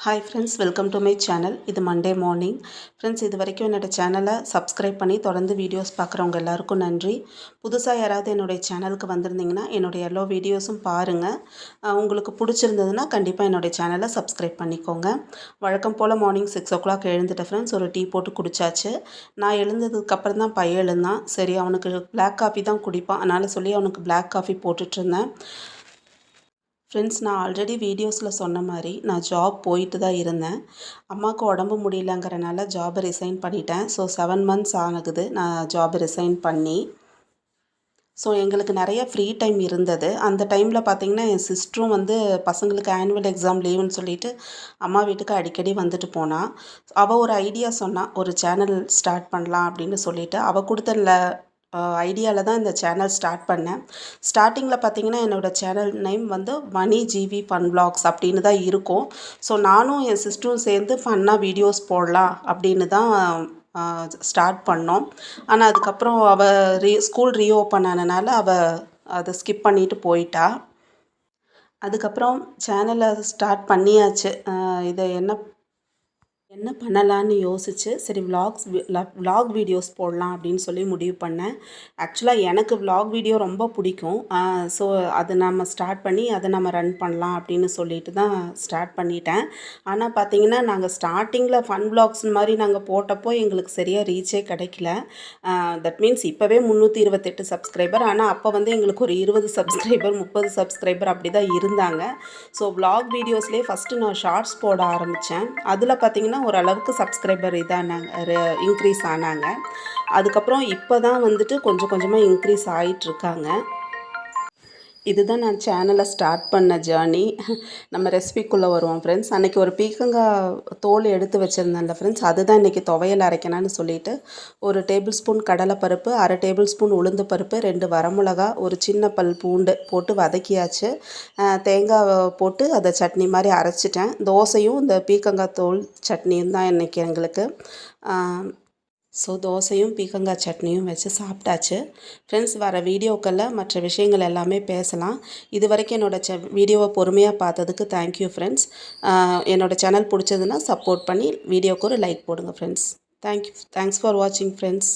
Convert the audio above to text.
Hi friends, welcome to my channel. இது Monday morning. Friends, இது வரைக்கும் என்னோடய சேனலை சப்ஸ்கிரைப் பண்ணி தொடர்ந்து வீடியோஸ் பார்க்குறவங்க எல்லாருக்கும் நன்றி. புதுசாக யாராவது என்னுடைய சேனலுக்கு வந்திருந்தீங்கன்னா என்னுடைய எல்லா வீடியோஸும் பாருங்கள். உங்களுக்கு பிடிச்சிருந்ததுன்னா கண்டிப்பாக என்னுடைய சேனலை சப்ஸ்கிரைப் பண்ணிக்கோங்க. வழக்கம் போல் மார்னிங் 6 o'clock எழுந்துட்டேன் ஃப்ரெண்ட்ஸ். ஒரு டீ போட்டு குடித்தாச்சு. நான் எழுந்ததுக்கப்புறம் தான் பையன் எழுந்தான். சரி, அவனுக்கு பிளாக் காஃபி தான் குடிப்பான், அதனால் சொல்லி அவனுக்கு பிளாக் காஃபி போட்டுட்ருந்தேன். ஃப்ரெண்ட்ஸ், நான் ஆல்ரெடி வீடியோஸில் சொன்ன மாதிரி நான் ஜாப் போயிட்டு தான் இருந்தேன். அம்மாவுக்கு உடம்பு முடியலங்கிறனால ஜாபை ரிசைன் பண்ணிட்டேன். ஸோ 7 months ஆகுது நான் ஜாபை ரிசைன் பண்ணி. ஸோ எங்களுக்கு நிறைய ஃப்ரீ டைம் இருந்தது. அந்த டைமில் பார்த்திங்கன்னா என் சிஸ்டரும் பசங்களுக்கு ஆனுவல் எக்ஸாம் லீவுன்னு சொல்லிட்டு அம்மா வீட்டுக்கு அடிக்கடி வந்துட்டு போனாள். அவள் ஒரு ஐடியா சொன்னாள், ஒரு சேனல் ஸ்டார்ட் பண்ணலாம் அப்படின்னு சொல்லிட்டு. அவள் கொடுத்த ஐடியாவில் தான் இந்த சேனல் ஸ்டார்ட் பண்ணேன். ஸ்டார்டிங்கில் பார்த்திங்கன்னா என்னோடய சேனல் நேம் மணி ஜிவி ஃபன் விளாக்ஸ் அப்படின்னு தான் இருக்கும். ஸோ நானும் என் சிஸ்டரும் சேர்ந்து ஃபன்னாக வீடியோஸ் போடலாம் அப்படின்னு தான் ஸ்டார்ட் பண்ணோம். ஆனால் அதுக்கப்புறம் அவள் ஸ்கூல் ரீஓப்பன் ஆனனால அவள் அதை ஸ்கிப் பண்ணிவிட்டு போயிட்டா. அதுக்கப்புறம் சேனலை ஸ்டார்ட் பண்ணியாச்சு. இதை என்ன பண்ணலான்னு யோசித்து சரி விலாக் வீடியோஸ் போடலாம் அப்படின்னு சொல்லி முடிவு பண்ணேன். ஆக்சுவலாக எனக்கு விலாக் வீடியோ ரொம்ப பிடிக்கும். ஸோ அதை நம்ம ஸ்டார்ட் பண்ணி அதை நம்ம ரன் பண்ணலாம் அப்படின்னு சொல்லிட்டு தான் ஸ்டார்ட் பண்ணிட்டேன். ஆனால் பார்த்திங்கன்னா நாங்கள் ஸ்டார்டிங்கில் ஃபன் விலாக்ஸ் மாதிரி நாங்கள் போட்டப்போ எங்களுக்கு சரியாக ரீச்சே கிடைக்கல. தட் மீன்ஸ் இப்போவே 328 சப்ஸ்கிரைபர். ஆனால் அப்போ எங்களுக்கு ஒரு 20 சப்ஸ்கிரைபர் 30 சப்ஸ்கிரைபர் அப்படி தான் இருந்தாங்க. ஸோ விலாக் வீடியோஸ்லேயே ஃபஸ்ட்டு நான் ஷார்ட்ஸ் போட ஆரம்பித்தேன். அதில் பார்த்திங்கன்னா ஓரளவுக்கு சப்ஸ்கிரைபர் இன்க்ரீஸ் ஆனாங்க. அதுக்கப்புறம் இப்போ தான் கொஞ்சம் கொஞ்சமாக இன்க்ரீஸ் ஆகிட்டுருக்காங்க. இதுதான் நான் சேனலை ஸ்டார்ட் பண்ண ஜேர்னி. நம்ம ரெசிபிக்குள்ளே வருவோம் ஃப்ரெண்ட்ஸ். அன்றைக்கி ஒரு பீக்கங்காய் தோல் எடுத்து வச்சுருந்தேன்ல ஃப்ரெண்ட்ஸ், அதுதான் இன்றைக்கி துவையல் அரைக்கணும்னு சொல்லிவிட்டு ஒரு டேபிள் ஸ்பூன் கடலைப்பருப்பு, 1/2 டேபிள் ஸ்பூன் உளுந்து பருப்பு, 2 வரமிளகா, ஒரு சின்ன பல் பூண்டு போட்டு வதக்கியாச்சு. தேங்காய் போட்டு அதை சட்னி மாதிரி அரைச்சிட்டேன். தோசையும் இந்த பீக்கங்காய் தோல் சட்னியும் தான் இன்றைக்கி எங்களுக்கு. ஸோ தோசையும் பீக்கங்காய் சட்னியும் வச்சு சாப்பிட்டாச்சு. ஃப்ரெண்ட்ஸ், வர வீடியோக்களில் மற்ற விஷயங்கள் எல்லாமே பேசலாம். இது வரைக்கும் என்னோடய வீடியோவை பொறுமையாக பார்த்ததுக்கு தேங்க்யூ ஃப்ரெண்ட்ஸ். என்னோடய சேனல் பிடிச்சதுன்னா சப்போர்ட் பண்ணி வீடியோவுக்கு ஒரு லைக் போடுங்க ஃப்ரெண்ட்ஸ். தேங்க்ஸ் ஃபார் வாட்சிங் ஃப்ரெண்ட்ஸ்.